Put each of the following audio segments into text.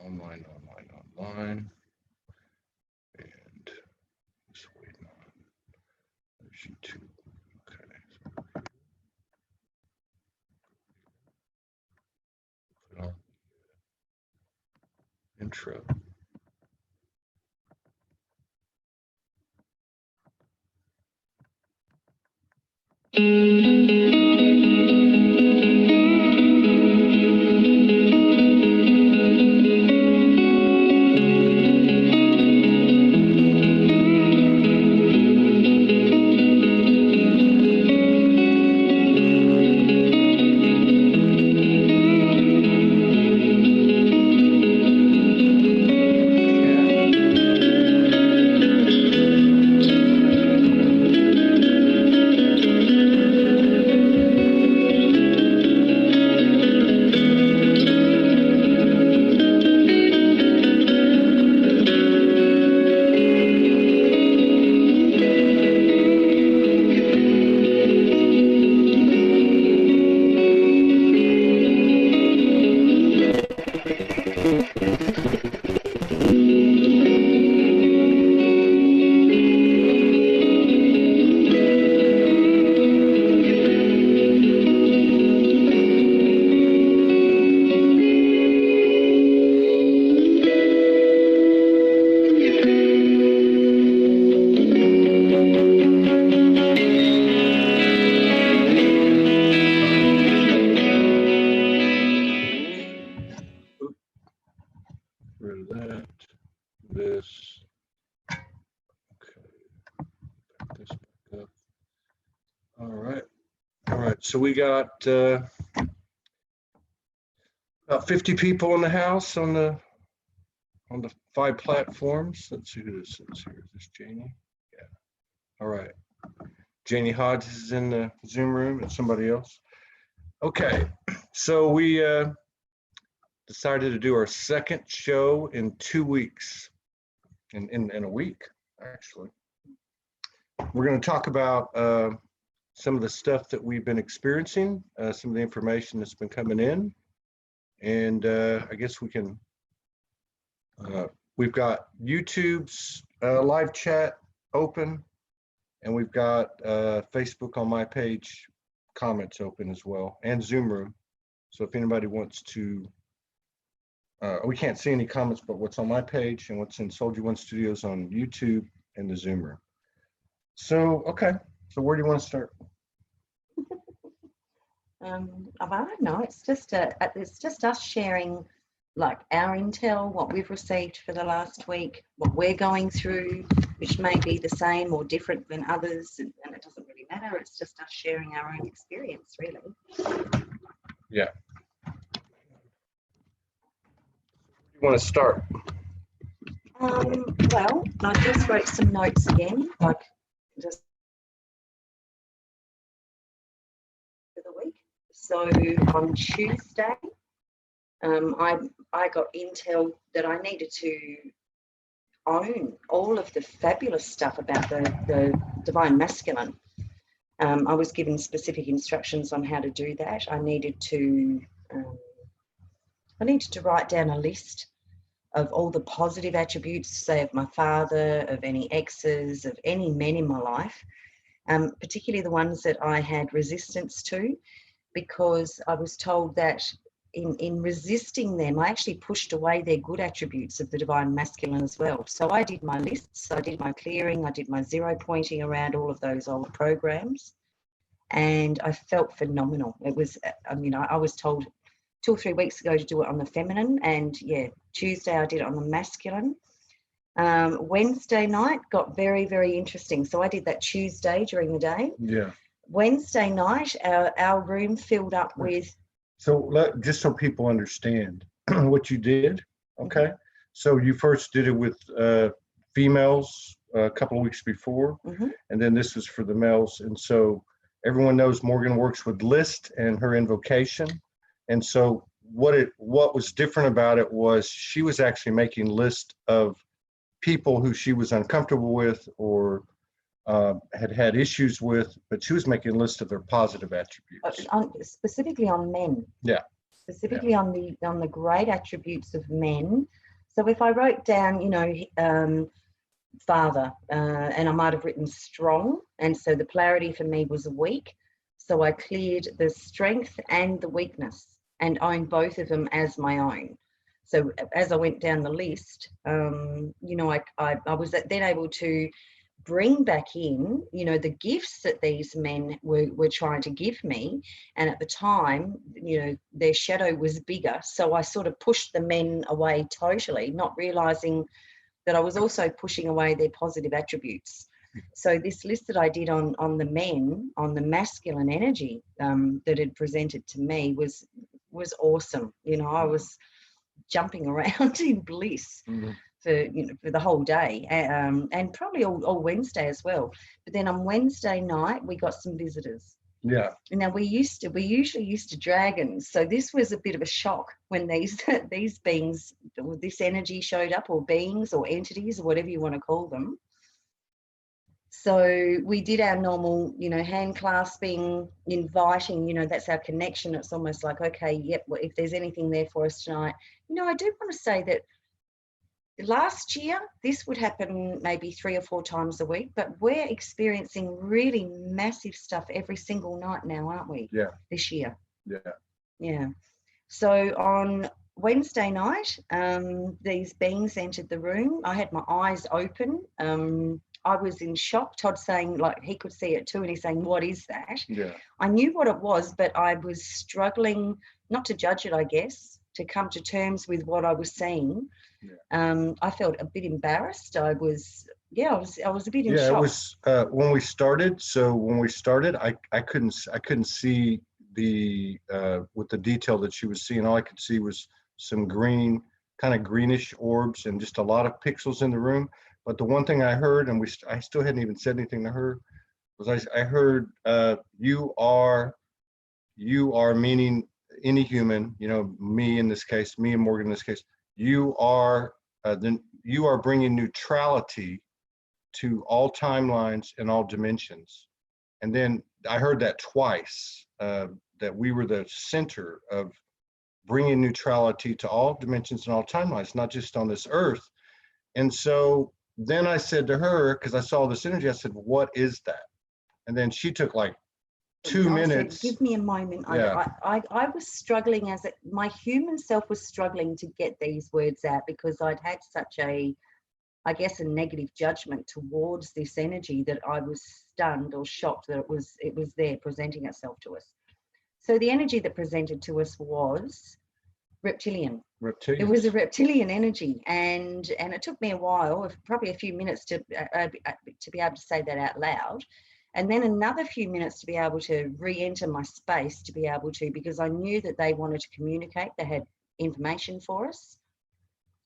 online. And just waiting on YouTube. Okay. Put on intro. So we got about 50 people in the house on the 5 platforms. Let's see who this is here. Is this Janie? Yeah. All right. Janie Hodges is in the Zoom room and somebody else. Okay. So we decided to do our second show in 2 weeks, in a week, actually. We're going to talk about some of the stuff that we've been experiencing, some of the information that's been coming in, and I guess we can, we've got YouTube's live chat open, and we've got Facebook on my page comments open as well, and Zoom room. So if anybody wants to, we can't see any comments, but what's on my page and what's in Soulspeaks One Studios on YouTube and the Zoom room. So, okay. So where do you want to start? I don't know. It's just us sharing like our intel, what we've received for the last week, what we're going through, which may be the same or different than others, and it doesn't really matter. It's just us sharing our own experience, really. Yeah. You want to start? Well, I just wrote some notes again, like just for the week. So on Tuesday, I got intel that I needed to own all of the fabulous stuff about the divine masculine. I was given specific instructions on how to do that. I needed to write down a list of all the positive attributes, say of my father, of any exes, of any men in my life, particularly the ones that I had resistance to, because I was told that in resisting them, I actually pushed away their good attributes of the divine masculine as well. So I did my lists, I did my clearing, I did my zero pointing around all of those old programs, and I felt phenomenal. It was, I mean, I was told 2 or 3 weeks ago to do it on the feminine, and yeah, Tuesday I did it on the masculine. Wednesday night got very, very interesting. So I did that Tuesday during the day. Yeah. Wednesday night, our room filled up with. So just so people understand what you did, okay? Mm-hmm. So you first did it with females a couple of weeks before, mm-hmm. and then this was for the males. And so everyone knows Morgan works with list and her invocation. And so what was different about it was she was actually making list of people who she was uncomfortable with or had issues with, but she was making a list of their positive attributes. Specifically on men. Yeah. specifically on the great attributes of men. So if I wrote down, father, and I might have written strong, and so the polarity for me was weak. So I cleared the strength and the weakness and owned both of them as my own. So as I went down the list, I was then able to bring back in, the gifts that these men were trying to give me. And at the time, their shadow was bigger. So I sort of pushed the men away totally, not realizing that I was also pushing away their positive attributes. So this list that I did on the men, on the masculine energy that had presented to me was awesome. I was jumping around in bliss for the whole day, and probably all Wednesday as well. But then on Wednesday night we got some visitors. Yeah. Now we usually used to dragons, so this was a bit of a shock when these beings, or this energy showed up, or beings, or entities, or whatever you want to call them. So we did our normal, hand clasping, inviting, that's our connection. It's almost like, okay, yep, well, if there's anything there for us tonight. I do want to say that last year, this would happen maybe 3 or 4 times a week, but we're experiencing really massive stuff every single night now, aren't we? Yeah. This year. Yeah. Yeah. So on Wednesday night, these beings entered the room. I had my eyes open. I was in shock. Todd saying, like, he could see it too, and he's saying, what is that? Yeah. I knew what it was, but I was struggling not to judge it, I guess, to come to terms with what I was seeing. Yeah. I felt a bit embarrassed. I was a bit in shock. Yeah, it was when we started. So when we started, I couldn't see the with the detail that she was seeing. All I could see was some green, kind of greenish orbs, and just a lot of pixels in the room. But the one thing I heard, and I still hadn't even said anything to her, was I heard you are meaning any human, me in this case, me and Morgan in this case, you are bringing neutrality to all timelines and all dimensions. And then I heard that twice, that we were the center of bringing neutrality to all dimensions and all timelines, not just on this earth. And so then I said to her, because I saw this energy, I said, what is that? And then she took like 2 minutes. Said, give me a moment. Yeah. I was struggling, my human self was struggling to get these words out, because I'd had such a negative judgment towards this energy that I was stunned or shocked that it was there presenting itself to us. So the energy that presented to us was reptilian. It was a reptilian energy, and it took me a while, probably a few minutes to be able to say that out loud, and then another few minutes to be able to re-enter my space, to be able to, because I knew that they wanted to communicate. They had information for us.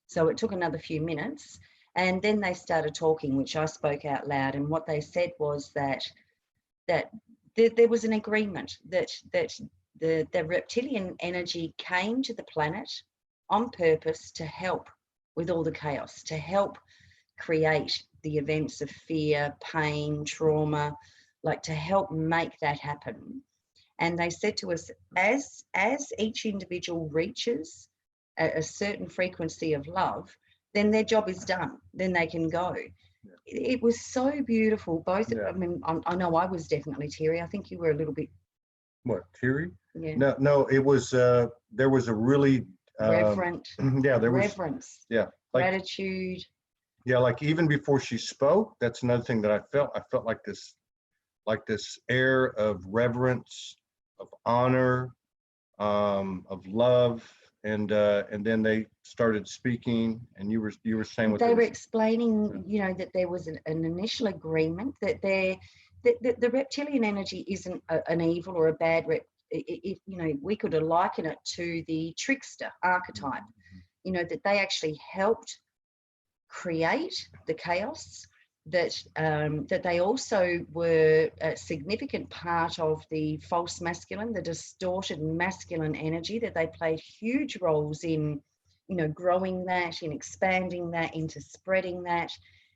So it took another few minutes, and then they started talking, which I spoke out loud, and what they said was that there was an agreement that the reptilian energy came to the planet on purpose to help with all the chaos, to help create the events of fear, pain, trauma, like to help make that happen. And they said to us, as each individual reaches a certain frequency of love, then their job is done. Then they can go. Yeah. It was so beautiful. Both, yeah. I mean, I know I was definitely teary. I think you were a little bit. What, teary? Yeah. No, it was, there was a really. Reverent. Yeah, there was. Reverence. Yeah. Like, gratitude. Yeah, like even before she spoke, that's another thing that I felt. I felt like this air of reverence, of honor, of love. And then they started speaking, and you were saying what they were explaining, you know, that there was an initial agreement that the reptilian energy isn't an evil or a bad you know, we could liken it to the trickster archetype, you know, that they actually helped create the chaos, that they also were a significant part of the false masculine, the distorted masculine energy, that they played huge roles in, you know, growing that, in expanding that, into spreading that.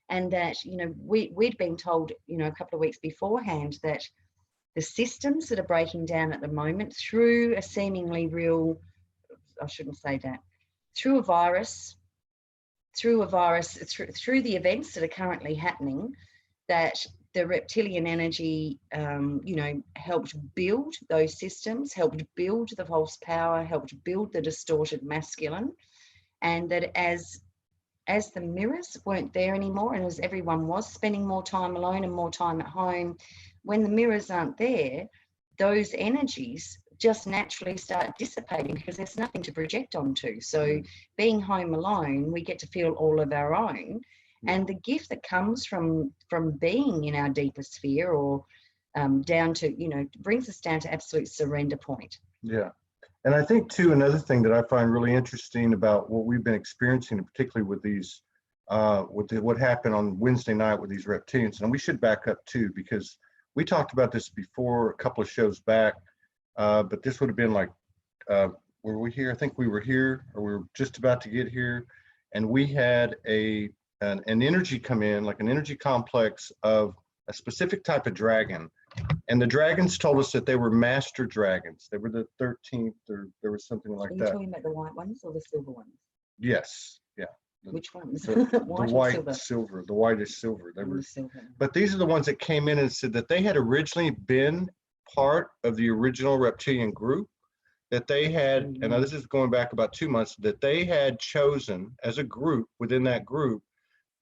And that, you know, we'd been told, you know, a couple of weeks beforehand that the systems that are breaking down at the moment through a seemingly real I shouldn't say that, through a virus, through the events that are currently happening, that the reptilian energy, you know, helped build those systems, helped build the false power, helped build the distorted masculine, and that as the mirrors weren't there anymore, and as everyone was spending more time alone and more time at home, when the mirrors aren't there, those energies just naturally start dissipating because there's nothing to project onto. So being home alone, we get to feel all of our own. And the gift that comes from being in our deeper sphere, or down to, you know, brings us down to absolute surrender point. Yeah. And I think too, another thing that I find really interesting about what we've been experiencing, and particularly with these, what happened on Wednesday night with these reptilians, and we should back up too, because we talked about this before a couple of shows back, but this would have been like, were we here? I think we were here, or we were just about to get here, and we had an energy come in, like an energy complex of a specific type of dragon. And the dragons told us that they were master dragons. They were the 13th, or there was something like that. Are you talking about the white ones or the silver ones? Yes, yeah. Which ones? The white, silver. The white is silver. They were, silver. but these are the ones that came in and said that they had originally been part of the original reptilian group, that they had, and now this is going back about 2 months, that they had chosen as a group within that group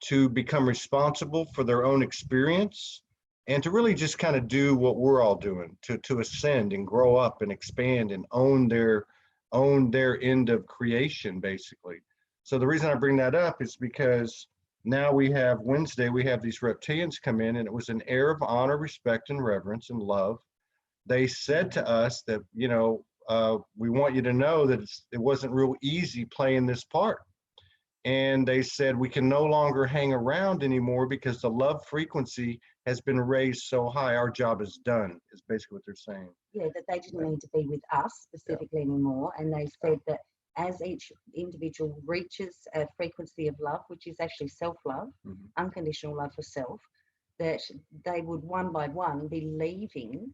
to become responsible for their own experience, and to really just kind of do what we're all doing, to ascend and grow up and expand and own their end of creation, basically. So the reason I bring that up is because now we have Wednesday, we have these reptilians come in, and it was an air of honor, respect, and reverence and love. They said to us that, you know, we want you to know that it wasn't real easy playing this part. And they said we can no longer hang around anymore because the love frequency has been raised so high. Our job is done, is basically what they're saying. Yeah, that they didn't need to be with us specifically anymore. And they said that as each individual reaches a frequency of love, which is actually self-love, unconditional love for self, that they would one by one be leaving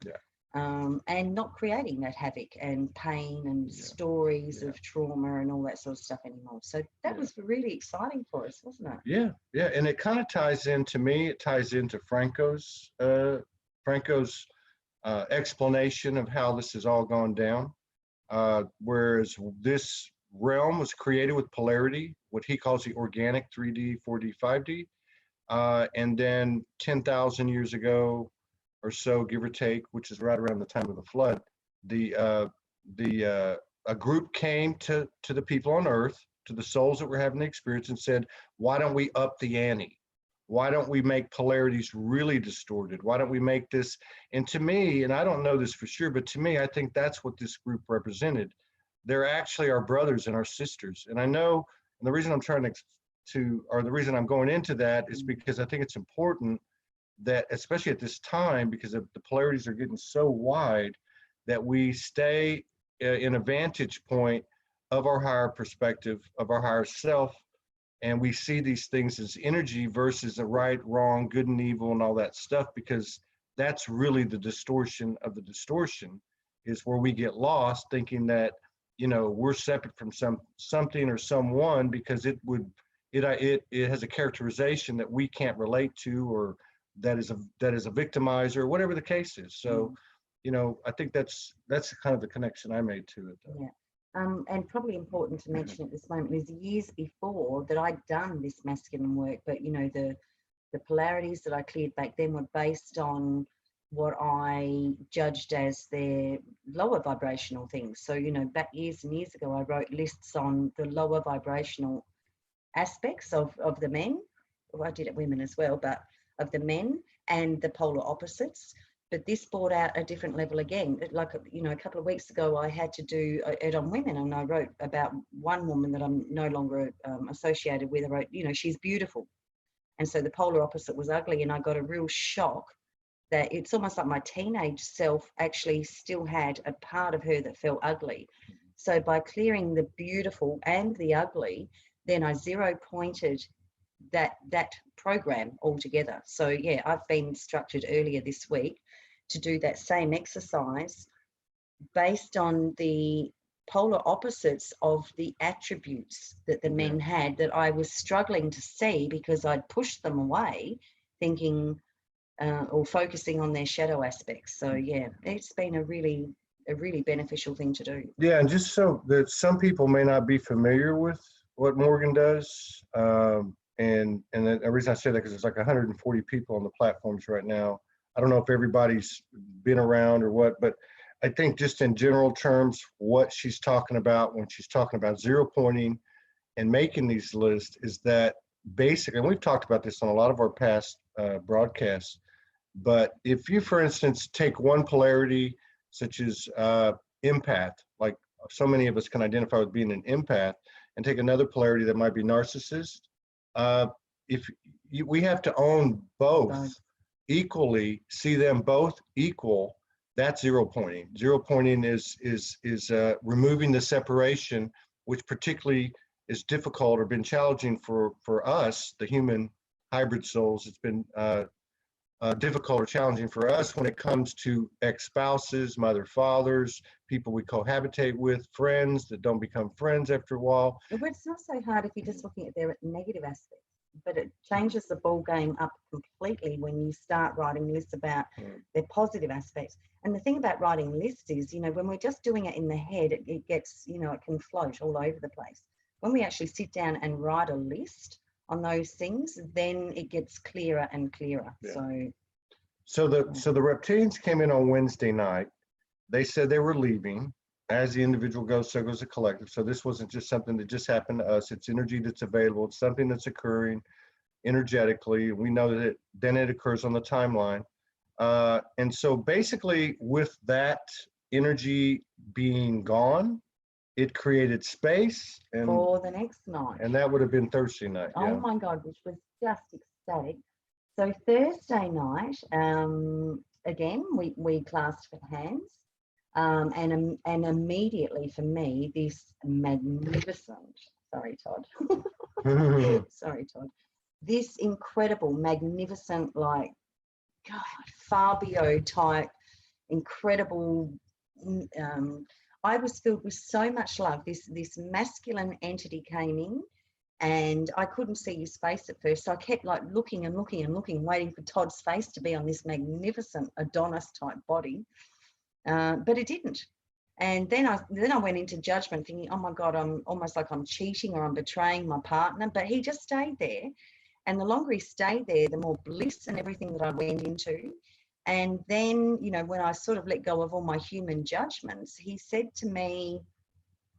and not creating that havoc and pain and stories of trauma and all that sort of stuff anymore. So that was really exciting for us, wasn't it? Yeah, yeah. And it kind of ties into me, it ties into Franco's explanation of how this has all gone down. Whereas this realm was created with polarity, what he calls the organic 3D, 4D, 5D. And then 10,000 years ago or so, give or take, which is right around the time of the flood, a group came to the people on Earth, to the souls that were having the experience, and said, why don't we up the ante? Why don't we make polarities really distorted? Why don't we make this? And to me, and I don't know this for sure, but to me, I think that's what this group represented. They're actually our brothers and our sisters. And I know, and the reason I'm trying or the reason I'm going into that is because I think it's important that, especially at this time, because the polarities are getting so wide, that we stay in a vantage point of our higher perspective, of our higher self, and we see these things as energy versus the right, wrong, good and evil and all that stuff, because that's really the distortion of the distortion, is where we get lost thinking that, you know, we're separate from something or someone, because it has a characterization that we can't relate to, or that is a victimizer, or whatever the case is. So, you know, I think that's kind of the connection I made to it, though. Yeah. And probably important to mention at this moment is years before that I'd done this masculine work, but, you know, the polarities that I cleared back then were based on what I judged as their lower vibrational things. So, you know, back years and years ago, I wrote lists on the lower vibrational aspects of the men. Well, I did it women as well, but of the men and the polar opposites. But this brought out a different level again. Like, you know, a couple of weeks ago, I had to do it on women, and I wrote about one woman that I'm no longer associated with. I wrote, you know, she's beautiful. And so the polar opposite was ugly, and I got a real shock that it's almost like my teenage self actually still had a part of her that felt ugly. So by clearing the beautiful and the ugly, then I zero pointed that program altogether. So yeah, I've been instructed earlier this week to do that same exercise based on the polar opposites of the attributes that the men had that I was struggling to see because I'd pushed them away, thinking or focusing on their shadow aspects. So yeah, it's been a really beneficial thing to do. Yeah, and just so that some people may not be familiar with what Morgan does, and the reason I say that because there's like 140 people on the platforms right now. I don't know if everybody's been around or what, but I think just in general terms, what she's talking about when she's talking about zero pointing and making these lists is that basically, and we've talked about this on a lot of our past broadcasts, but if you, for instance, take one polarity such as empath, like so many of us can identify with being an empath, and take another polarity that might be narcissist, we have to own both equally, see them both equal. That's zero pointing. Zero pointing is removing the separation, which particularly is difficult or been challenging for us, the human hybrid souls. It's been difficult or challenging for us when it comes to ex-spouses, mother, fathers, people we cohabitate with, friends that don't become friends after a while. But it's not so hard if you're just looking at their negative aspects, but it changes the ball game up completely when you start writing lists about their positive aspects. And the thing about writing lists is, you know, when we're just doing it in the head, it gets, you know, it can float all over the place. When we actually sit down and write a list on those things, then it gets clearer and clearer. Yeah. So the reptilians came in on Wednesday night. They said they were leaving. As the individual goes, so goes the collective. So this wasn't just something that just happened to us. It's energy that's available. It's something that's occurring energetically. We know that then it occurs on the timeline. And so basically with that energy being gone, it created space for the next night. And that would have been Thursday night. Oh my God, which was just ecstatic. So Thursday night, again, we clasped hands. And immediately for me, this magnificent, sorry, Todd. Sorry, Todd. This incredible, magnificent, like, God, Fabio type, incredible, I was filled with so much love. This masculine entity came in and I couldn't see his face at first. So I kept like looking and looking and looking, waiting for Todd's face to be on this magnificent Adonis type body. But it didn't. And then I went into judgment thinking, oh my God, I'm almost like I'm cheating or I'm betraying my partner. But he just stayed there. And the longer he stayed there, the more bliss and everything that I went into. And then, you know, when I sort of let go of all my human judgments, he said to me,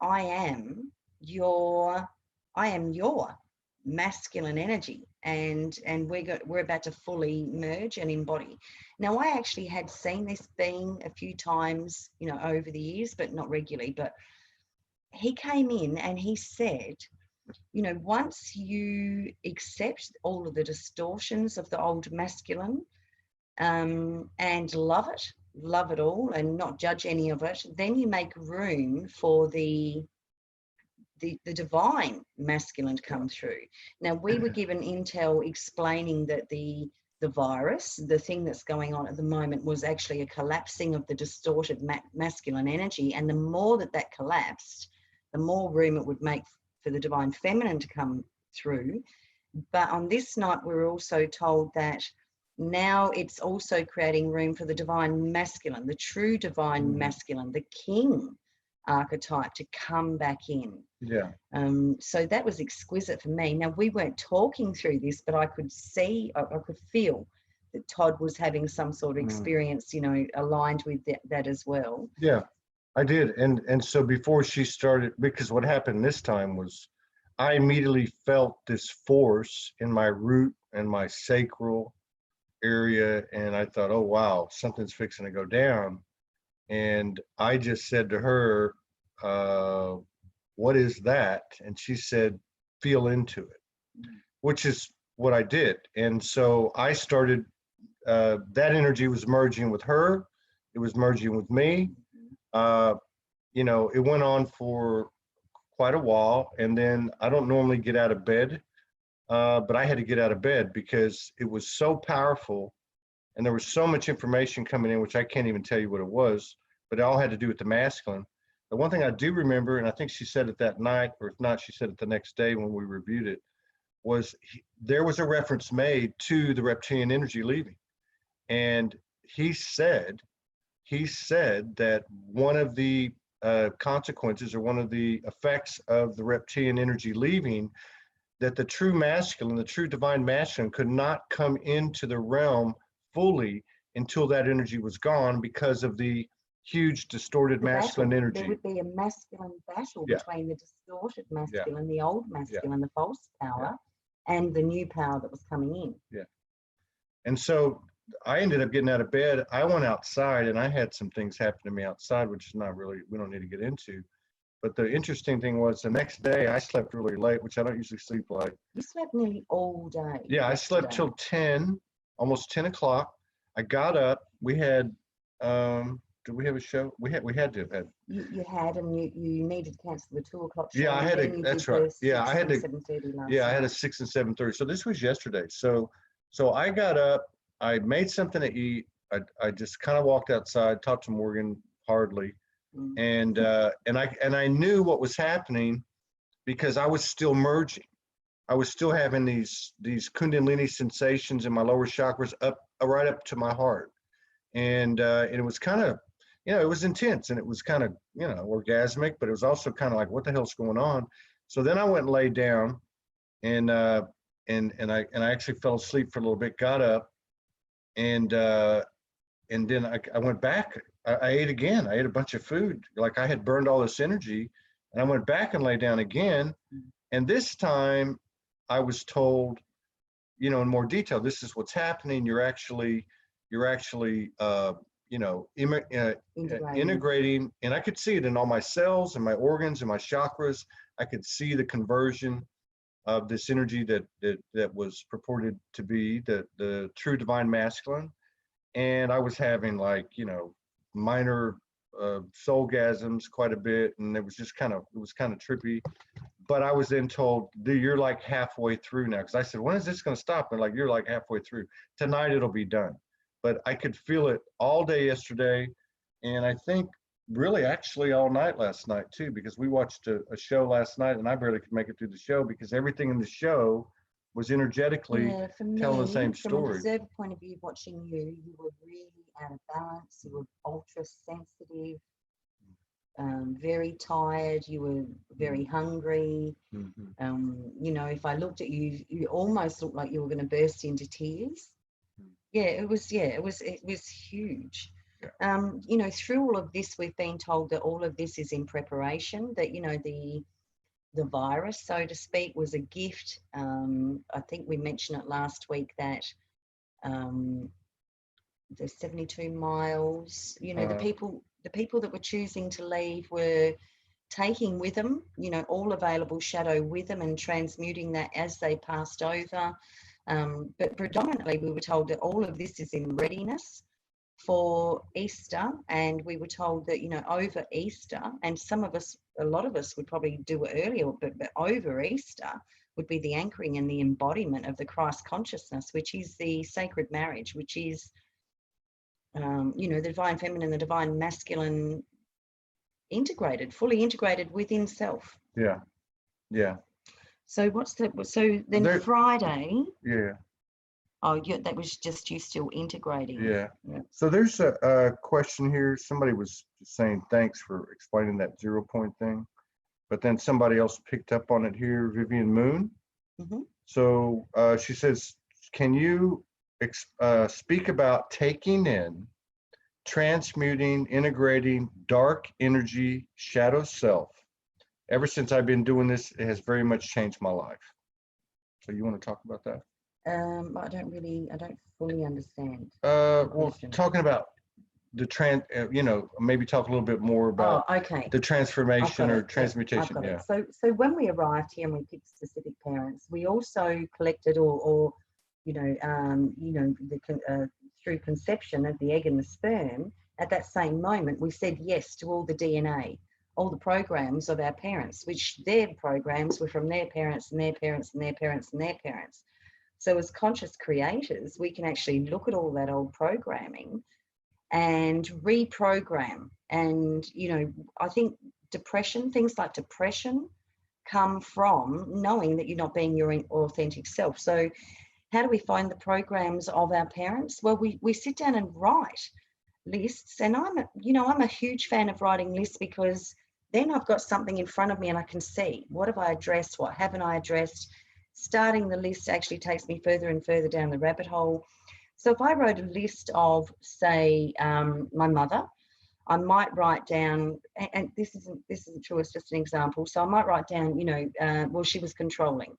I am your masculine energy, and we're about to fully merge and embody. Now, I actually had seen this being a few times, you know, over the years, but not regularly. But he came in and he said, you know, once you accept all of the distortions of the old masculine, and love it all and not judge any of it, then you make room for the divine masculine to come through. Now, we were given intel explaining that the virus, the thing that's going on at the moment, was actually a collapsing of the distorted masculine energy. And the more that collapsed, the more room it would make for the divine feminine to come through. But on this night, we were also told that now it's also creating room for the divine masculine, the true divine masculine, the king archetype to come back in. Yeah. So that was exquisite for me. Now, we weren't talking through this, but I could see, I could feel that Todd was having some sort of experience, you know, aligned with that as well. Yeah, I did. And so before she started, because what happened this time was I immediately felt this force in my root and my sacral area. And I thought, oh, wow, something's fixing to go down. And I just said to her, what is that? And she said, feel into it, which is what I did. And so I started, that energy was merging with her. It was merging with me. You know, it went on for quite a while. And then I don't normally get out of bed, but I had to get out of bed because it was so powerful. And there was so much information coming in, which I can't even tell you what it was, but it all had to do with the masculine. the one thing I do remember, and I think she said it that night, or if not, she said it the next day when we reviewed it, was there was a reference made to the reptilian energy leaving. And he said that one of the consequences, or one of the effects of the reptilian energy leaving, that the true masculine, the true divine masculine, could not come into the realm fully until that energy was gone, because of the huge distorted masculine energy. There would be a masculine battle between the distorted masculine, the old masculine, the false power, and the new power that was coming in. Yeah. And so I ended up getting out of bed. I went outside, and I had some things happen to me outside, which is not really, we don't need to get into. But the interesting thing was, the next day I slept really late, which I don't usually sleep late. You slept nearly all day. Yeah, I slept till 10, almost 10 o'clock. I got up. We had, did we have a show? We had to have had. You had, and you needed to cancel the 2 o'clock show. Yeah, I had to. That's right. Yeah, I had to. 7:30 last Yeah, I had night. a 6 and 7:30. So this was yesterday. So I got up. I made something to eat. I just kind of walked outside, talked to Morgan hardly, and I knew what was happening, because I was still merging. I was still having these kundalini sensations in my lower chakras up right up to my heart, and it was kind of, it was intense, and it was kind of, orgasmic, but it was also kind of like, what the hell's going on? So then I went and laid down, and I actually fell asleep for a little bit, got up, and then I went back. I ate again. I ate a bunch of food. Like, I had burned all this energy, and I went back and lay down again. And this time I was told, in more detail, this is what's happening. You're actually integrating, and I could see it in all my cells and my organs and my chakras. I could see the conversion of this energy that was purported to be the true divine masculine. And I was having, like, minor soulgasms quite a bit, and it was kind of trippy. But I was then told, dude, you're like halfway through now. Because I said, when is this going to stop? And like, you're like halfway through. Tonight it'll be done. But I could feel it all day yesterday, and I think really actually all night last night too, because we watched a show last night, and I barely could make it through the show because everything in the show was energetically telling the same story. From an observer point of view, watching you were really out of balance. You were ultra sensitive, very tired. You were very hungry. If I looked at you, you almost looked like you were going to burst into tears. It was huge. Through all of this, we've been told that all of this is in preparation, that the virus, so to speak, was a gift. I think we mentioned it last week that the 72 miles, the people that were choosing to leave were taking with them, all available shadow with them, and transmuting that as they passed over. But predominantly we were told that all of this is in readiness for Easter, and we were told that, over Easter, and a lot of us would probably do it earlier, but over Easter would be the anchoring and the embodiment of the Christ consciousness, which is the sacred marriage, which is, the divine feminine, the divine masculine, fully integrated within self. Yeah. So so then Friday. Yeah. Oh, that was just you still integrating. Yeah. So there's a question here. Somebody was saying thanks for explaining that 0 point thing, but then somebody else picked up on it here, Vivian Moon. So she says, can you speak about taking in, transmuting, integrating dark energy, shadow self? Ever since I've been doing this, it has very much changed my life. So you want to talk about that? I don't fully understand. Well, talking about the maybe talk a little bit more about the transformation or transmutation. Yeah. So when we arrived here and we picked specific parents, we also collected through conception of the egg and the sperm. At that same moment, we said yes to all the DNA, all the programs of our parents, which their programs were from their parents and their parents and their parents and their parents. So as conscious creators, we can actually look at all that old programming and reprogram. And, I think depression, things like depression come from knowing that you're not being your authentic self. So how do we find the programs of our parents? Well, we sit down and write lists, and I'm a huge fan of writing lists, because then I've got something in front of me and I can see what have I addressed, what haven't I addressed. Starting the list actually takes me further and further down the rabbit hole. So if I wrote a list of, say, my mother, I might write down, and this isn't true, it's just an example. So I might write down, well, she was controlling.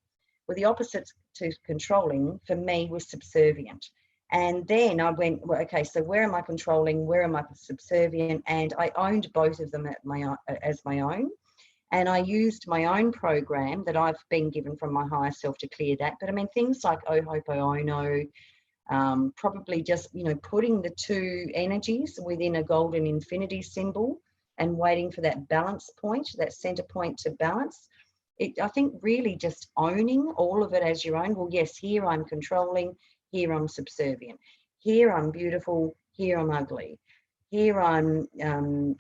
Well, the opposite to controlling for me was subservient. And then I went, well, okay, so where am I controlling? Where am I subservient? And I owned both of them as my own. And I used my own program that I've been given from my higher self to clear that. But I mean, things like Ho'oponopono, probably just, putting the two energies within a golden infinity symbol and waiting for that balance point, that center point to balance. I think really just owning all of it as your own. Well, yes, here I'm controlling, here I'm subservient, here I'm beautiful, here I'm ugly, here I'm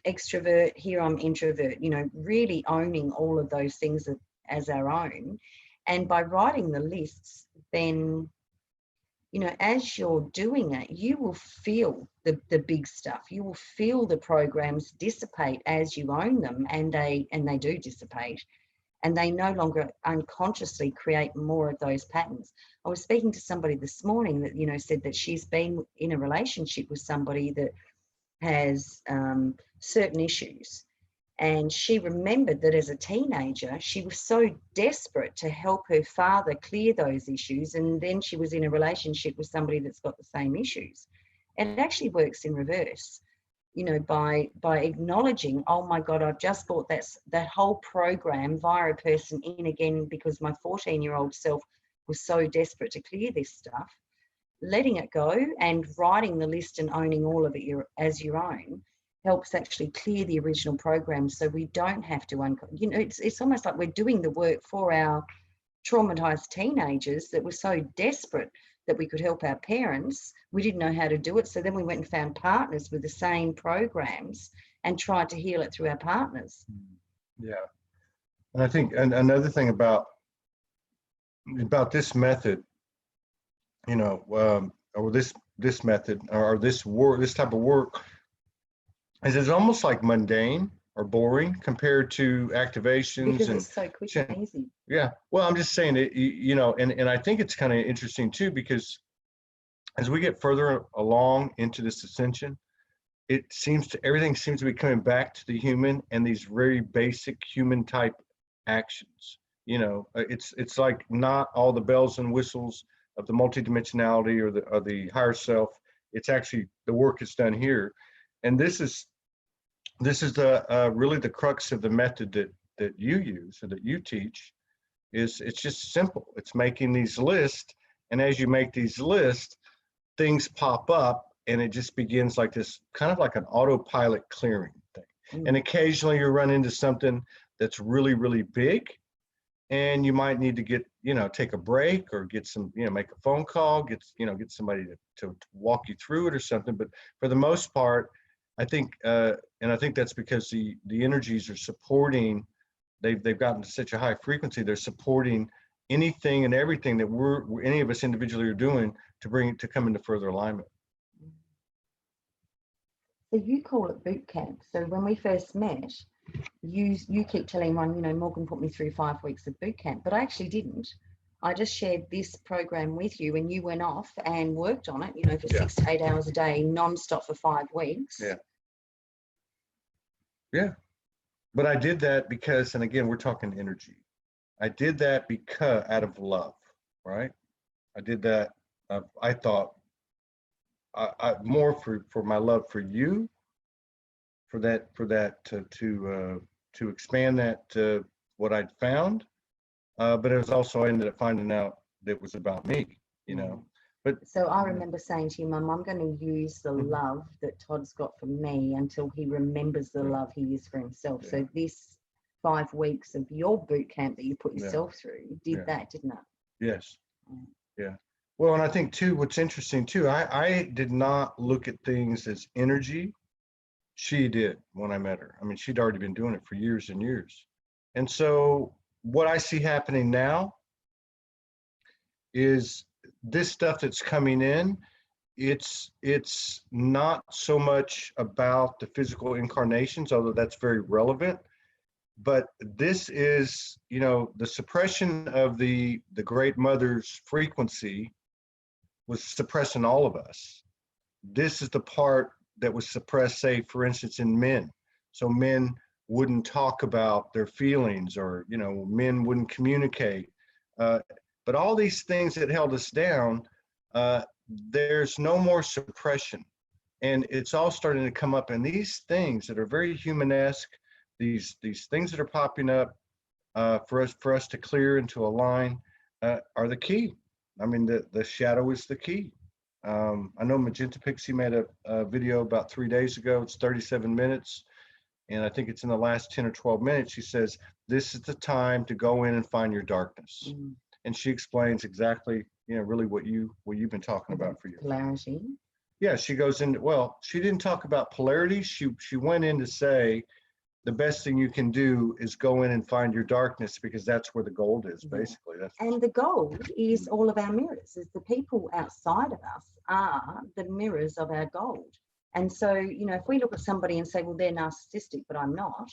extrovert, here I'm introvert, really owning all of those things as our own. And by writing the lists, then, as you're doing it, you will feel the big stuff. You will feel the programs dissipate as you own them, and they do dissipate. And they no longer unconsciously create more of those patterns. I was speaking to somebody this morning that, said that she's been in a relationship with somebody that has certain issues. And she remembered that as a teenager, she was so desperate to help her father clear those issues. And then she was in a relationship with somebody that's got the same issues. And it actually works in reverse. By acknowledging, oh my God, I've just brought that whole program via a person in again because my 14-year-old self was so desperate to clear this stuff. Letting it go and writing the list and owning all of it as your own helps actually clear the original program, so we don't have to, it's almost like we're doing the work for our traumatized teenagers that were so desperate that we could help our parents. We didn't know how to do it. So then we went and found partners with the same programs and tried to heal it through our partners. Yeah. And I think another thing about this method, or this method or this work, this type of work, is it's almost like mundane or boring compared to activations. Because it's so quick and easy. Yeah. Well, I'm just saying it, and I think it's kind of interesting too, because as we get further along into this ascension, everything seems to be coming back to the human and these very basic human type actions. It's like not all the bells and whistles of the multidimensionality or the higher self. It's actually the work is done here. And this is the really the crux of the method that you use or that you teach. It's just simple. It's making these lists, and as you make these lists, things pop up, and it just begins like this, kind of like an autopilot clearing thing. And occasionally you run into something that's really, really big, and you might need to get, take a break or get some, make a phone call, get somebody to walk you through it or something. But for the most part, I think, and I think that's because the energies are supporting, they've gotten to such a high frequency, they're supporting anything and everything that any of us individually are doing to bring it to come into further alignment. So you call it boot camp. So when we first met, you keep telling everyone, Morgan put me through 5 weeks of boot camp, but I actually didn't. I just shared this program with you, and you went off and worked on it, for 6 to 8 hours a day, non-stop for 5 weeks. Yeah. But I did that because, and again, we're talking energy. I did that because out of love, right? I did that. I thought I more for my love for you, for that to expand that what I'd found. But it was also, I ended up finding out that it was about me, But so I remember saying to you, Mum, I'm going to use the love that Todd's got for me until he remembers the love he is for himself. Yeah. So this 5 weeks of your boot camp that you put yourself through did that, didn't it? Yes. Yeah. Well, and I think too, what's interesting too, I did not look at things as energy. She did when I met her. I mean, she'd already been doing it for years and years. And so what I see happening now is this stuff that's coming in, it's not so much about the physical incarnations, although that's very relevant, but this is, you know, the suppression of the great mother's frequency was suppressing all of us. This is the part that was suppressed, say, for instance, in men. So men wouldn't talk about their feelings, or, you know, men wouldn't communicate. But all these things that held us down, there's no more suppression. And it's all starting to come up. And these things that are very humanesque, these things that are popping up for us to clear and to align are the key. I mean, the shadow is the key. I know Magenta Pixie made a video about 3 days ago. It's 37 minutes. And I think it's in the last 10 or 12 minutes. She says, this is the time to go in and find your darkness. Mm. And she explains exactly, you know, really what you've been talking about for years. Polarity. Yeah, she goes into, well, she didn't talk about polarity. She went in to say, the best thing you can do is go in and find your darkness, because that's where the gold is, basically. That's and the gold is all of our mirrors. Is the people outside of us are the mirrors of our gold. And so, you know, if we look at somebody and say, well, they're narcissistic, but I'm not,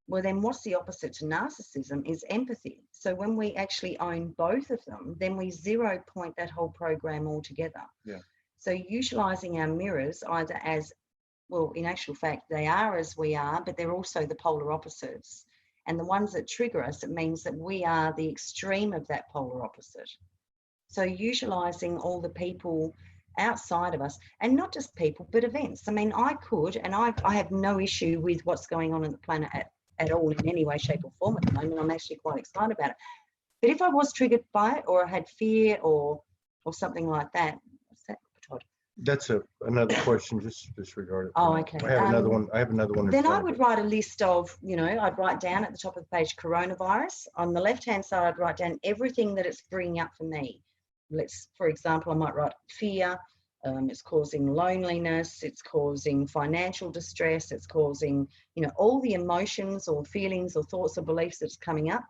well, then what's the opposite to narcissism is empathy. So when we actually own both of them, then we 0 point that whole program altogether. Yeah. So utilizing our mirrors either as, well, in actual fact, they are as we are, but they're also the polar opposites. And the ones that trigger us, it means that we are the extreme of that polar opposite. So utilizing all the people outside of us, and not just people, but events. I mean, I could, and I have no issue with what's going on the planet at all in any way, shape or form at the moment. I'm actually quite excited about it. But if I was triggered by it, or I had fear or something like that, what's that, Todd? That's another question. Just disregard it. Oh, okay. I have another one. I have another one. Then I would write a list of, you know, I'd write down at the top of the page, coronavirus. On the left-hand side, I'd write down everything that it's bringing up for me. For example, I might write fear. It's causing loneliness. It's causing financial distress. It's causing, you know, all the emotions or feelings or thoughts or beliefs that's coming up.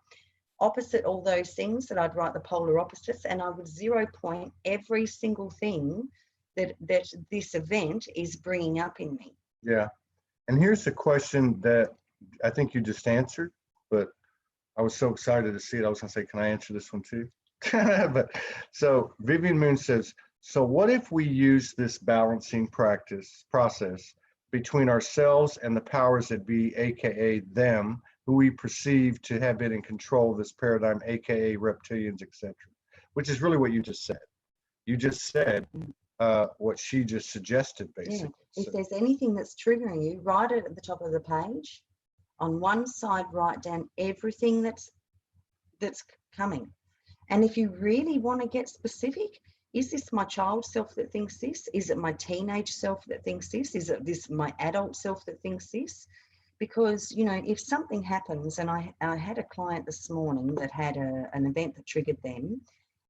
Opposite all those things, that I'd write the polar opposites, and I would 0 point every single thing that this event is bringing up in me. Yeah. And here's the question that I think you just answered, but I was so excited to see it. I was going to say, can I answer this one too? But so Vivian Moon says, so what if we use this balancing process between ourselves and the powers that be, aka them, who we perceive to have been in control of this paradigm, aka reptilians, etc., which is really what you just said. You just said what she just suggested, basically. Yeah. If there's anything that's triggering you, write it at the top of the page. On one side, write down everything that's coming. And if you really want to get specific, is this my child self that thinks this? Is it my teenage self that thinks this? Is it my adult self that thinks this? Because, you know, if something happens, and I had a client this morning that had an event that triggered them,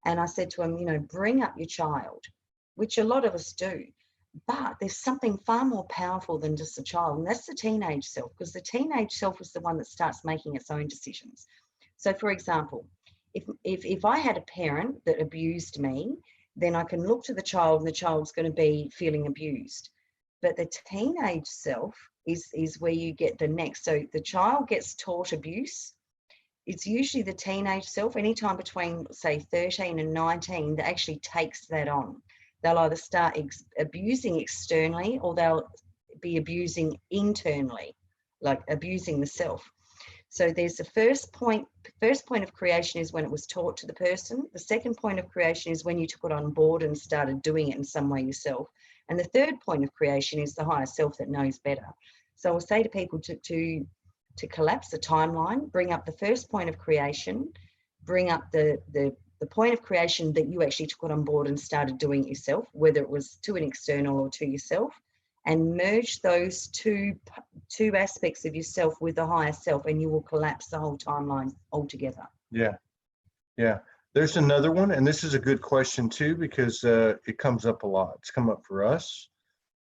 and I said to him, you know, bring up your child, which a lot of us do. But there's something far more powerful than just a child, and that's the teenage self, because the teenage self is the one that starts making its own decisions. So, for example, if I had a parent that abused me, then I can look to the child, and the child's going to be feeling abused. But the teenage self is where you get the next. So the child gets taught abuse. It's usually the teenage self, anytime between, say, 13 and 19, that actually takes that on. They'll either start abusing externally, or they'll be abusing internally, like abusing the self. So there's the first point of creation is when it was taught to the person. The second point of creation is when you took it on board and started doing it in some way yourself. And the third point of creation is the higher self that knows better. So I'll say to people to collapse the timeline, bring up the first point of creation, bring up the point of creation that you actually took it on board and started doing it yourself, whether it was to an external or to yourself, and merge those two aspects of yourself with the higher self, and you will collapse the whole timeline altogether. Yeah. Yeah. There's another one, and this is a good question too, because it comes up a lot. It's come up for us.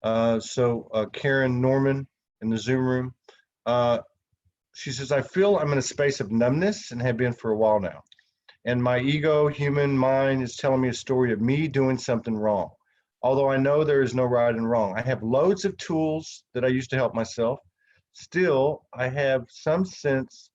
So Karen Norman in the Zoom room. She says, I feel I'm in a space of numbness and have been for a while now. And my ego, human mind is telling me a story of me doing something wrong. Although I know there is no right and wrong. I have loads of tools that I use to help myself. Still, I have some sense,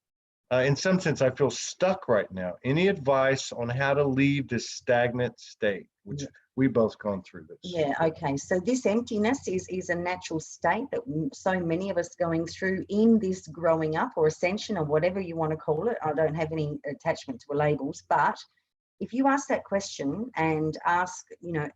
in some sense, I feel stuck right now. Any advice on how to leave this stagnant state, which we both gone through this? Yeah, okay. So this emptiness is a natural state that so many of us going through in this growing up or ascension or whatever you want to call it. I don't have any attachment to labels, but if you ask that question and ask, you know,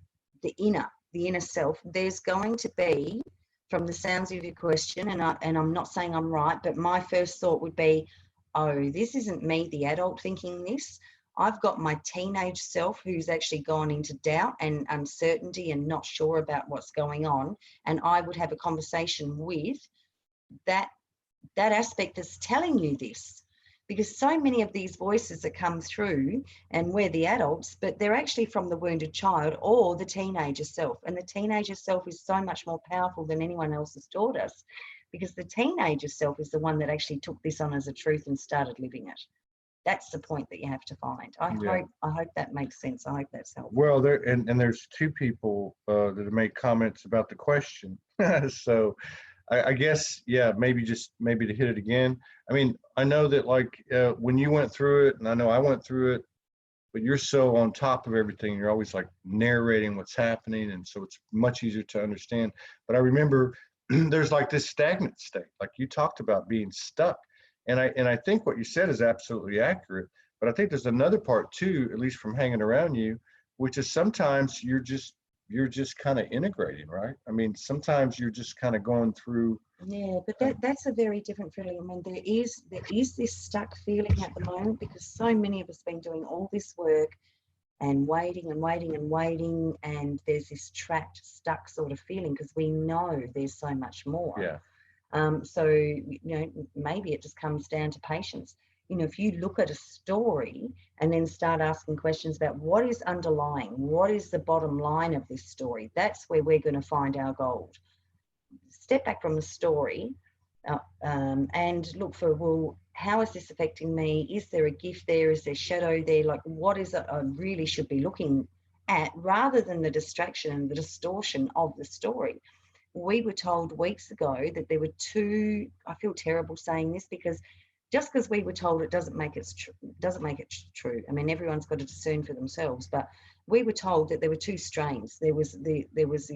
the inner self, there's going to be, from the sounds of your question, and I'm not saying I'm right, but my first thought would be, oh, this isn't me, the adult, thinking this. I've got my teenage self who's actually gone into doubt and uncertainty and not sure about what's going on. And I would have a conversation with that aspect that's telling you this. Because so many of these voices that come through, and we're the adults, but they're actually from the wounded child or the teenager self. And the teenager self is so much more powerful than anyone else has taught us, because the teenager self is the one that actually took this on as a truth and started living it. That's the point that you have to find. I hope that makes sense. I hope that's helpful. Well, there's two people that have made comments about the question. So I guess, yeah, maybe to hit it again. I mean, I know that like when you went through it, and I know I went through it, but you're so on top of everything. You're always like narrating what's happening. And so it's much easier to understand. But I remember there's like this stagnant state, like you talked about being stuck. And I think what you said is absolutely accurate. But I think there's another part too, at least from hanging around you, which is sometimes you're just kind of integrating, right? I mean, sometimes you're just kind of going through. Yeah, but that's a very different feeling. I mean, there is this stuck feeling at the moment, because so many of us have been doing all this work and waiting and waiting and waiting, and there's this trapped, stuck sort of feeling, because we know there's so much more. Yeah. So, you know, maybe it just comes down to patience. You know, if you look at a story and then start asking questions about what is underlying, what is the bottom line of this story, that's where we're going to find our gold. Step back from the story and look for, well, how is this affecting me? Is there a gift there? Is there shadow there? Like, what is it I really should be looking at, rather than the distraction and the distortion of the story? We were told weeks ago that there were two, I feel terrible saying this, because just because we were told it doesn't make it true. I mean, everyone's got to discern for themselves, but we were told that there were two strains. There was the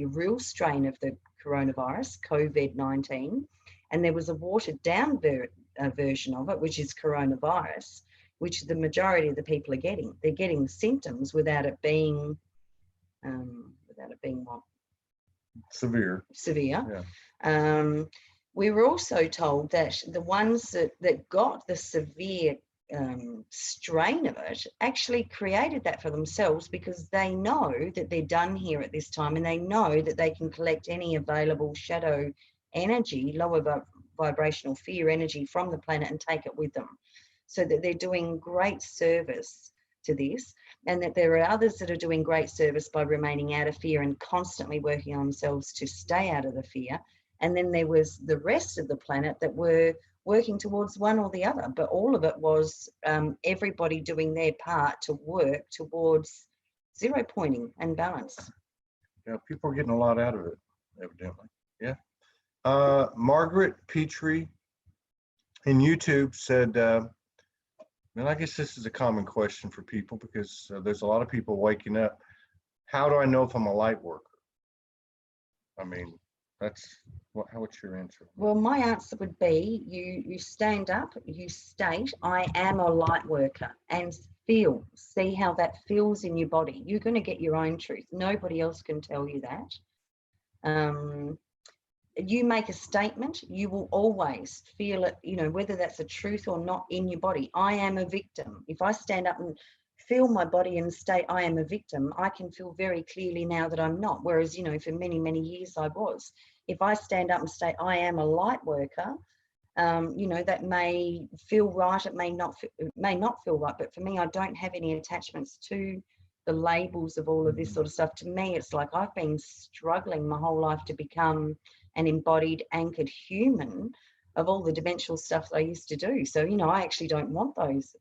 real strain of the coronavirus, COVID-19, and there was a watered down version of it, which is coronavirus, which the majority of the people are getting. They're getting symptoms without it being what? Severe. Yeah. We were also told that the ones that got the severe strain of it actually created that for themselves, because they know that they're done here at this time, and they know that they can collect any available shadow energy, lower vibrational fear energy from the planet, and take it with them. So that they're doing great service to this, and that there are others that are doing great service by remaining out of fear and constantly working on themselves to stay out of the fear. And then there was the rest of the planet that were working towards one or the other, but all of it was everybody doing their part to work towards zero pointing and balance. Yeah, people are getting a lot out of it, evidently. Yeah. Margaret Petrie in YouTube said, and I guess this is a common question for people, because there's a lot of people waking up. How do I know if I'm a light worker? I mean, what's your answer? Well, my answer would be you stand up, you state, I am a light worker, and see how that feels in your body. You're going to get your own truth. Nobody else can tell you that. You make a statement, you will always feel it, you know, whether that's a truth or not, in your body. I am a victim. If I stand up and feel my body and state I am a victim, I can feel very clearly now that I'm not. Whereas, you know, for many, many years I was. If I stand up and state I am a light worker, you know, that may feel right, it may not feel right, but for me, I don't have any attachments to the labels of all of this sort of stuff. To me, it's like I've been struggling my whole life to become an embodied, anchored human of all the dimensional stuff that I used to do. So, you know, I actually don't want those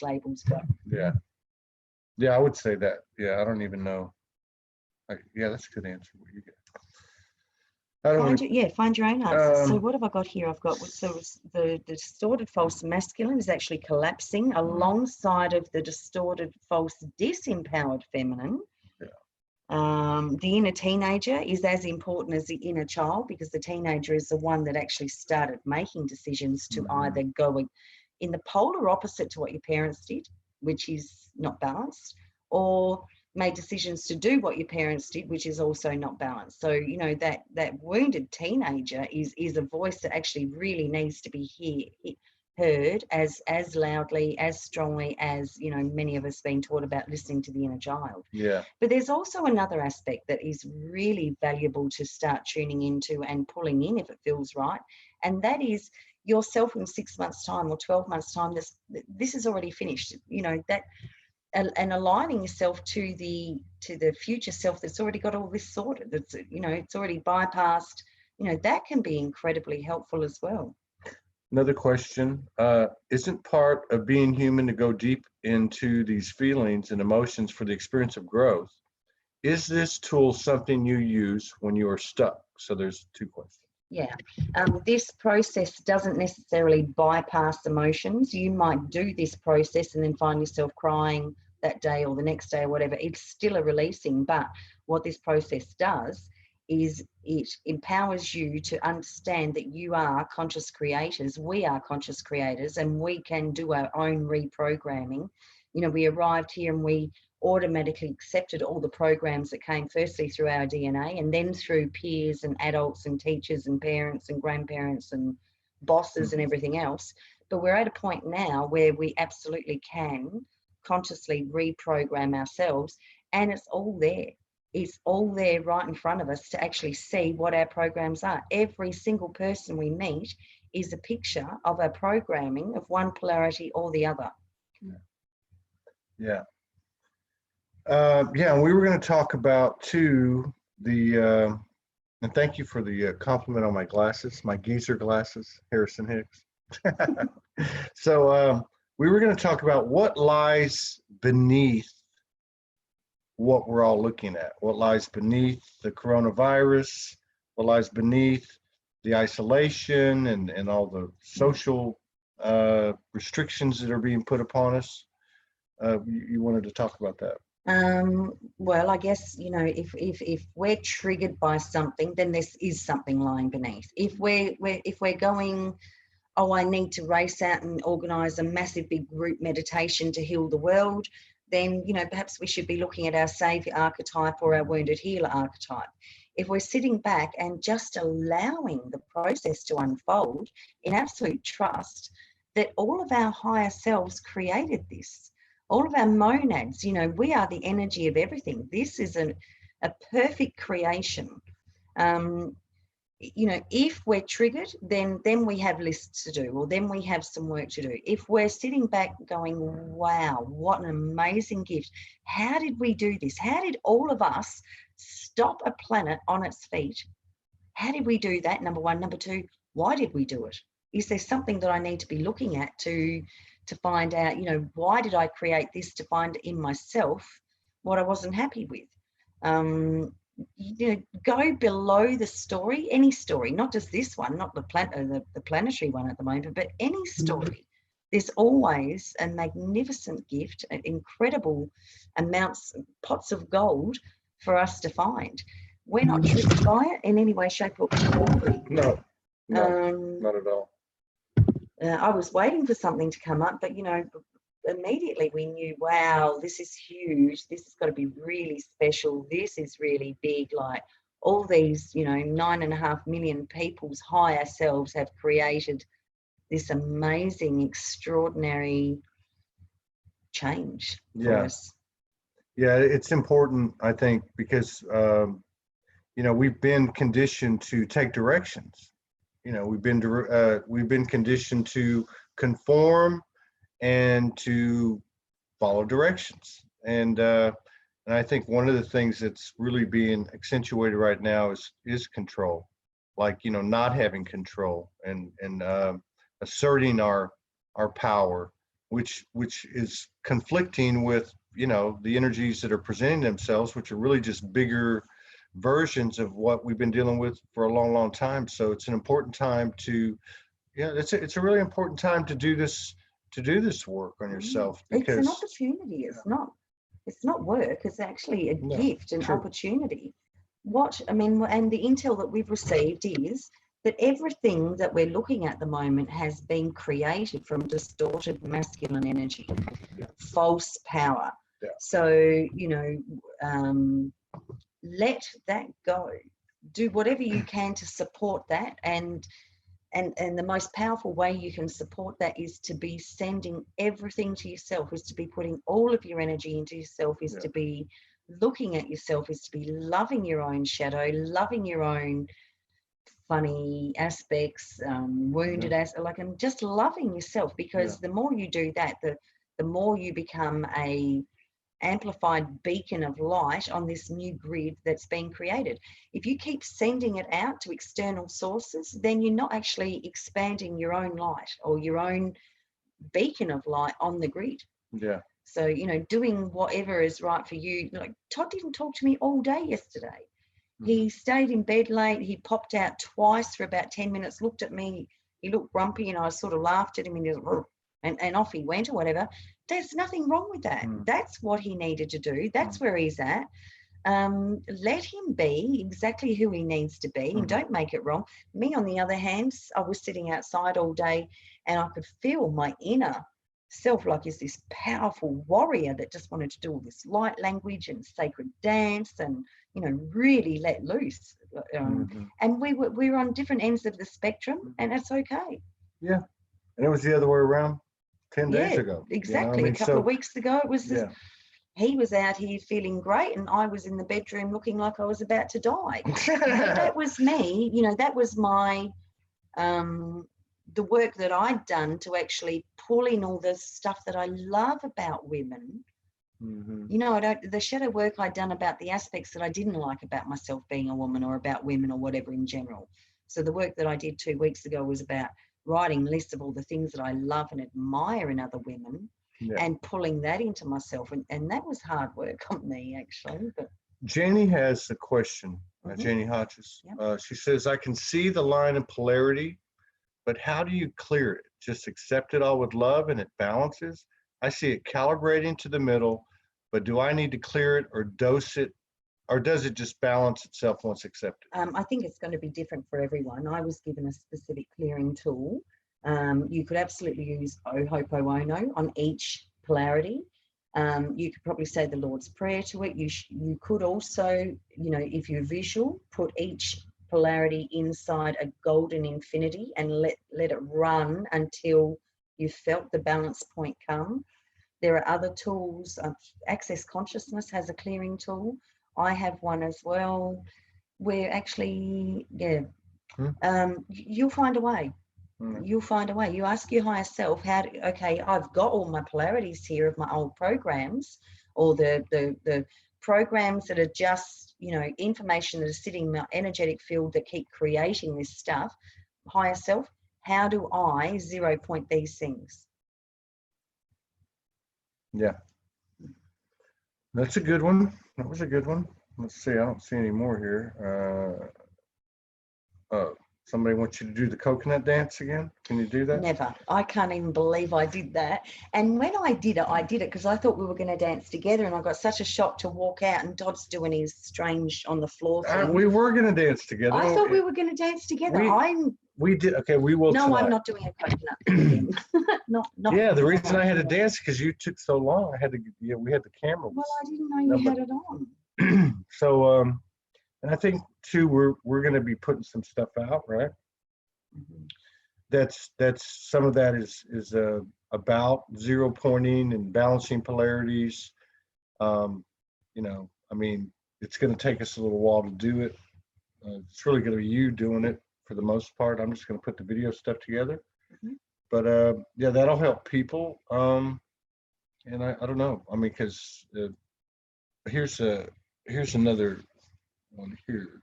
labels, but yeah, I would say that. Yeah, I don't even know. Yeah, that's a good answer. What you get? Find your own answers. So Um, what have I got here? I've got the distorted false masculine is actually collapsing alongside of the distorted false disempowered feminine. The inner teenager is as important as the inner child, because the teenager is the one that actually started making decisions to either go in the polar opposite to what your parents did, which is not balanced, or made decisions to do what your parents did, which is also not balanced. So, you know, that wounded teenager is a voice that actually really needs to be heard as loudly, as strongly as, you know, many of us been taught about listening to the inner child. yeah. But there's also another aspect that is really valuable to start tuning into and pulling in if it feels right, and that is yourself in 6 months' time or 12 months' time. This is already finished, you know, that, and aligning yourself to the future self that's already got all this sorted, that's, you know, it's already bypassed, you know, that can be incredibly helpful as well. Another question, isn't part of being human to go deep into these feelings and emotions for the experience of growth? Is this tool something you use when you are stuck? So there's two questions. Yeah, this process doesn't necessarily bypass emotions. You might do this process and then find yourself crying that day or the next day or whatever. It's still a releasing, but what this process does is it empowers you to understand that you are conscious creators. We are conscious creators, and we can do our own reprogramming. You know, we arrived here and we automatically accepted all the programs that came firstly through our DNA and then through peers and adults and teachers and parents and grandparents and bosses and everything else. But we're at a point now where we absolutely can consciously reprogram ourselves, and it's all there. It's all there right in front of us to actually see what our programs are. Every single person we meet is a picture of our programming of one polarity or the other. Yeah. Yeah, and we were going to talk about too and thank you for the compliment on my glasses, my geezer glasses, Harrison Hicks. So we were going to talk about what lies beneath what we're all looking at, what lies beneath the coronavirus, what lies beneath the isolation and all the social restrictions that are being put upon us. You wanted to talk about that. Well, I guess, you know, if we're triggered by something, then this is something lying beneath. If we're going, oh, I need to race out and organise a massive big group meditation to heal the world, then, you know, perhaps we should be looking at our saviour archetype or our wounded healer archetype. If we're sitting back and just allowing the process to unfold in absolute trust that all of our higher selves created this, all of our monads, you know, we are the energy of everything. This is a perfect creation. You know, if we're triggered, then we have lists to do, or then we have some work to do. If we're sitting back going, wow, what an amazing gift. How did we do this? How did all of us stop a planet on its feet? How did we do that? Number one. Number two, why did we do it? Is there something that I need to be looking at to find out, you know, why did I create this, to find in myself what I wasn't happy with? You know, go below the story, any story, not just this one, not the planetary one at the moment, but any story. There's always a magnificent gift, incredible amounts, pots of gold for us to find. We're not tricked by it in any way, shape or form. No, not at all. I was waiting for something to come up, but, you know, immediately we knew, wow, this is huge. This has got to be really special. This is really big. Like all these, you know, 9.5 million people's higher selves have created this amazing, extraordinary change for us. Yeah, it's important, I think, because, you know, we've been conditioned to take directions. You know, we've been conditioned to conform and to follow directions. And I think one of the things that's really being accentuated right now is control. like, you know, not having control and asserting our power, which is conflicting with, you know, the energies that are presenting themselves, which are really just bigger versions of what we've been dealing with for a long time. So it's an important time to, yeah, it's a really important time to do this work on yourself, because it's an opportunity. It's not work. It's actually a gift, an opportunity. And the intel that we've received is that everything that we're looking at the moment has been created from distorted masculine energy, false power. Yeah. So, you know, let that go. Do whatever you can to support that. And the most powerful way you can support that is to be sending everything to yourself, is to be putting all of your energy into yourself, is to be looking at yourself, is to be loving your own shadow, loving your own funny aspects, wounded aspects, and just loving yourself, because the more you do that, the more you become a amplified beacon of light on this new grid that's being created. If you keep sending it out to external sources, then you're not actually expanding your own light or your own beacon of light on the grid. Yeah. So, you know, doing whatever is right for you. Like, Todd didn't talk to me all day yesterday. He stayed in bed late. He popped out twice for about 10 minutes, looked at me. He looked grumpy, and I sort of laughed at him, and he was, and off he went or whatever. There's nothing wrong with that. That's what he needed to do. That's where he's at. Let him be exactly who he needs to be, and don't make it wrong. Me, on the other hand, I was sitting outside all day, and I could feel my inner self like is this powerful warrior that just wanted to do all this light language and sacred dance and, you know, really let loose. And we were on different ends of the spectrum, and that's okay. Yeah. And it was the other way around 10 days ago. Exactly. You know? I mean, a couple of weeks ago, it was yeah. He was out here feeling great, and I was in the bedroom looking like I was about to die. That was me. You know, that was my the work that I'd done to actually pull in all the stuff that I love about women. You know, the shadow work I'd done about the aspects that I didn't like about myself being a woman, or about women, or whatever in general. So the work that I did 2 weeks ago was about writing lists of all the things that I love and admire in other women, and pulling that into myself. And that was hard work on me, actually. But Janie has a question, Janie Hodges. She says, I can see the line of polarity, but how do you clear it? Just accept it all with love and it balances? I see it calibrating to the middle, but do I need to clear it or dose it, or does it just balance itself once accepted? I think it's going to be different for everyone. I was given a specific clearing tool. You could absolutely use Ho'oponopono on each polarity. You could probably say the Lord's Prayer to it. You could also, you know, if you're visual, put each polarity inside a golden infinity and let it run until you felt the balance point come. There are other tools. Access Consciousness has a clearing tool. I have one as well. We're actually, you'll find a way. You'll find a way. You ask your higher self, okay, I've got all my polarities here of my old programs, or the programs that are just, you know, information that is sitting in my energetic field that keep creating this stuff. Higher self, how do I 0 point these things? Yeah. That's a good one. That was a good one. Let's see. I don't see any more here. Somebody wants you to do the coconut dance again. Can you do that? Never. I can't even believe I did that. And when I did it because I thought we were going to dance together, and I got such a shock to walk out and Todd's doing his strange on the floor thing. We were going to dance together. I thought we were going to dance together. We did. Okay, we will. No, tonight. I'm not doing a coconut thing again. not. Yeah, the reason I had to dance because you took so long. I had to. Yeah, we had the camera. Well, I didn't know you had it on. So, and I think too, we're going to be putting some stuff out, right? That's some of that is about 0 pointing and balancing polarities. You know, I mean, it's going to take us a little while to do it. It's really going to be you doing it for the most part. I'm just going to put the video stuff together. But yeah, that'll help people. And I don't know. I mean, because here's another one here.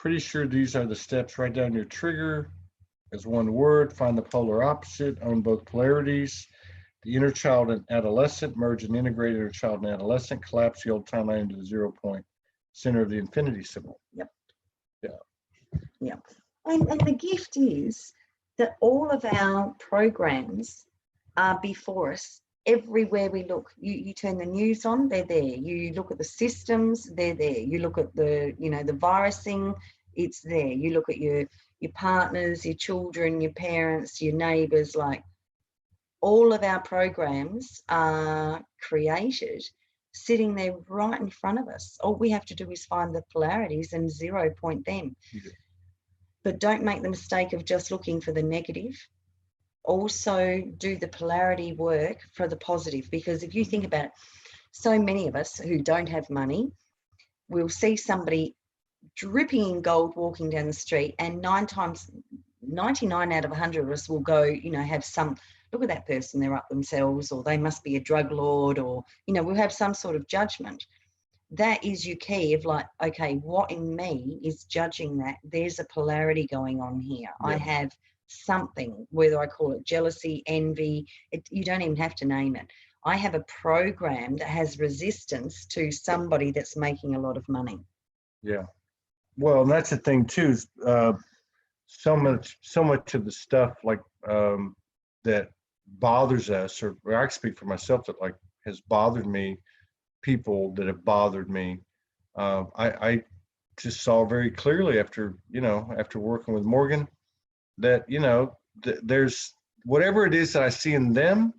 Pretty sure these are the steps. Write down your trigger as one word. Find the polar opposite. Own both polarities. The inner child and adolescent. Merge and integrate inner child and adolescent. Collapse the old timeline into the 0 point center of the infinity symbol. Yep. Yeah. Yeah. And the gift is that all of our programs are before us. Everywhere we look, you turn the news on, they're there. You look at the systems, they're there. You look at the, the virusing, it's there. You look at your partners, your children, your parents, your neighbors, like all of our programs are created sitting there right in front of us. All we have to do is find the polarities and 0 point them. Yeah. But don't make the mistake of just looking for the negative. Also do the polarity work for the positive, because if you think about it, so many of us who don't have money will see somebody dripping in gold walking down the street, and 99 out of 100 of us will go, have some, look at that person, they're up themselves, or they must be a drug lord, or we'll have some sort of judgment. That is your key of like, okay, what in me is judging that? There's a polarity going on here. Yeah. I have something, whether I call it jealousy, envy, you don't even have to name it. I have a program that has resistance to somebody that's making a lot of money. Yeah. Well, and that's the thing too, is, so much of the stuff like that bothers us, or I speak for myself, that like has bothered me, people that have bothered me. I just saw very clearly after working with Morgan that, there's whatever it is that I see in them,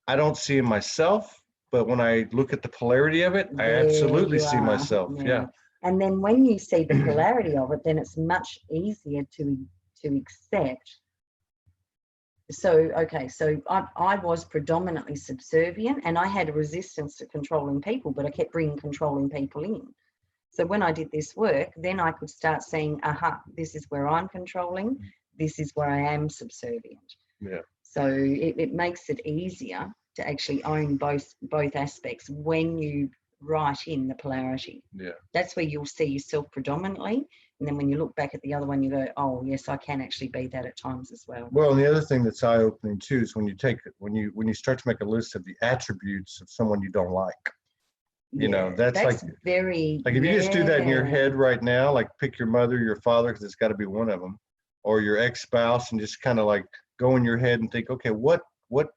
I don't see in myself. But when I look at the polarity of it, I absolutely see myself. Yeah. And then when you see the polarity of it, then it's much easier to accept. So, okay, so I was predominantly subservient, and I had a resistance to controlling people, but I kept bringing controlling people in. So when I did this work, then I could start seeing, aha, this is where I'm controlling, this is where I am subservient. Yeah. So it makes it easier to actually own both aspects when you write in the polarity. Yeah. That's where you'll see yourself predominantly. And then when you look back at the other one, you go, oh, yes, I can actually be that at times as well. Well, and the other thing that's eye-opening too is when you start to make a list of the attributes of someone you don't like. That's like very, like if you just do that in your head right now, like pick your mother, your father, because it's got to be one of them, or your ex-spouse, and just kind of like go in your head and think, okay, what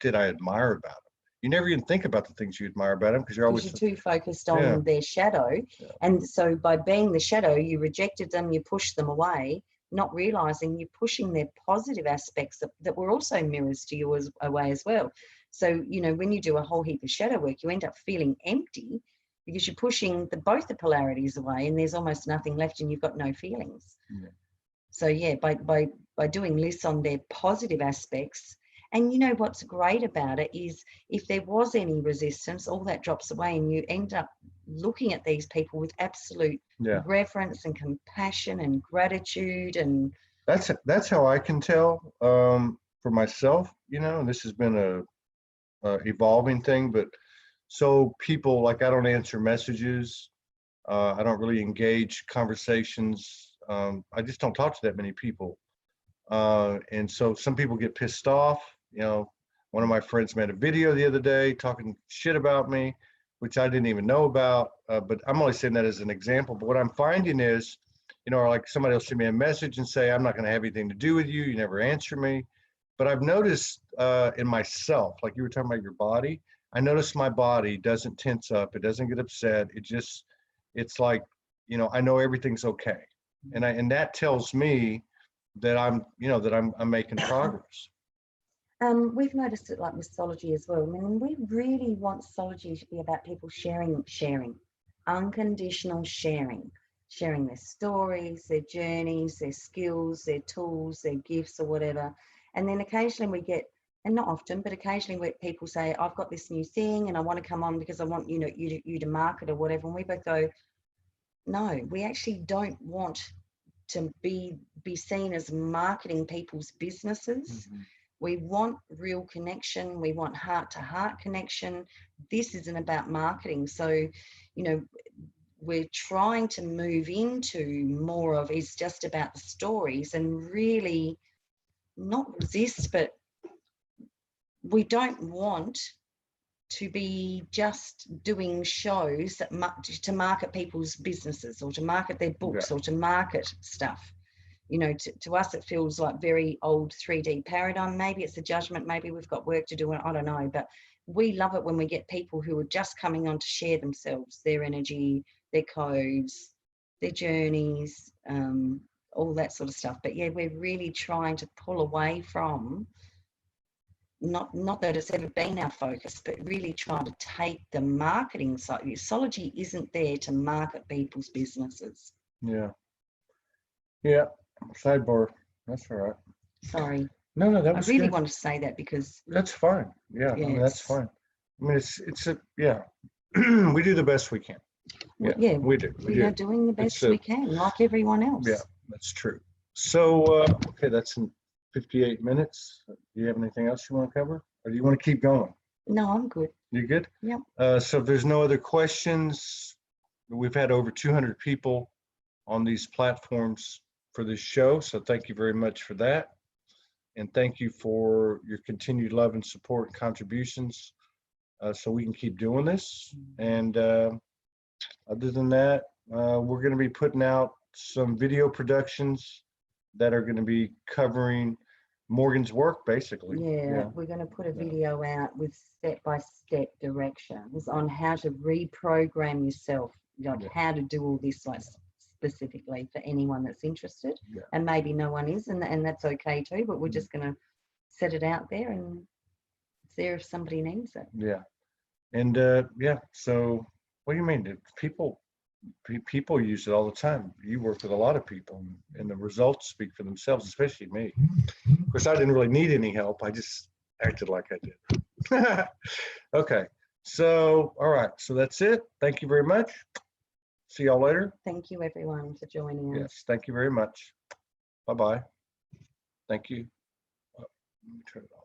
did I admire about them? You never even think about the things you admire about them because you're always too focused on their shadow. Yeah. And so by being the shadow, you rejected them, you pushed them away, not realizing you're pushing their positive aspects that were also mirrors to you away as well. So, when you do a whole heap of shadow work, you end up feeling empty because you're pushing both the polarities away, and there's almost nothing left and you've got no feelings. Yeah. So by doing lists on their positive aspects. And what's great about it is if there was any resistance, all that drops away, and you end up looking at these people with absolute reverence and compassion and gratitude. And that's how I can tell for myself, and this has been a evolving thing. But so people, like, I don't answer messages, I don't really engage conversations, I just don't talk to that many people, and so some people get pissed off. One of my friends made a video the other day talking shit about me, which I didn't even know about, but I'm only saying that as an example. But what I'm finding is, or like somebody will send me a message and say, I'm not going to have anything to do with you, you never answer me. But I've noticed in myself, like you were talking about your body, I noticed my body doesn't tense up, it doesn't get upset, it's like, I know everything's okay. And that tells me that I'm making progress. We've noticed it like with Soulology as well. I mean, we really want Soulology to be about people sharing, unconditional sharing their stories, their journeys, their skills, their tools, their gifts or whatever. And then occasionally we get, and not often, but occasionally where people say, I've got this new thing and I want to come on because I want you to market or whatever. And we both go, no, we actually don't want to be seen as marketing people's businesses. Mm-hmm. We want real connection. We want heart-to-heart connection. This isn't about marketing. So, we're trying to move into more of is just about the stories and really not resist, but we don't want to be just doing shows that to market people's businesses or to market their books or to market stuff. You know, to us, it feels like very old 3D paradigm. Maybe it's a judgment. Maybe we've got work to do. I don't know. But we love it when we get people who are just coming on to share themselves, their energy, their codes, their journeys, all that sort of stuff. But yeah, we're really trying to pull away from, not that it's ever been our focus, but really trying to take the marketing side. Soulogy isn't there to market people's businesses. Yeah. Yeah. Sidebar. That's all right. Sorry. No, that was I really good. want to say that because That's fine. Yeah, I mean, that's fine. I mean, it's a, yeah, we do the best we can. Yeah, we do. We are doing the best we can, like everyone else. Yeah, that's true. So, okay, that's in 58 minutes. Do you have anything else you want to cover, or do you want to keep going? No, I'm good. You good? Yep. So if there's no other questions, we've had over 200 people on these platforms for this show. So thank you very much for that. And thank you for your continued love and support and contributions, so we can keep doing this. And other than that, we're going to be putting out some video productions that are going to be covering Morgan's work, basically. Yeah, we're going to put a video out with step-by-step directions on how to reprogram yourself, like how to do all this, like specifically for anyone that's interested. And maybe no one is, and that's okay too, but we're just going to set it out there, and it's there if somebody needs it. Yeah. And so what do you mean? People use it all the time. You work with a lot of people, and the results speak for themselves, especially me. Of course, I didn't really need any help. I just acted like I did. Okay. So, all right. So that's it. Thank you very much. See y'all later. Thank you, everyone, for joining us. Yes. Thank you very much. Bye-bye. Thank you. Let me turn it off.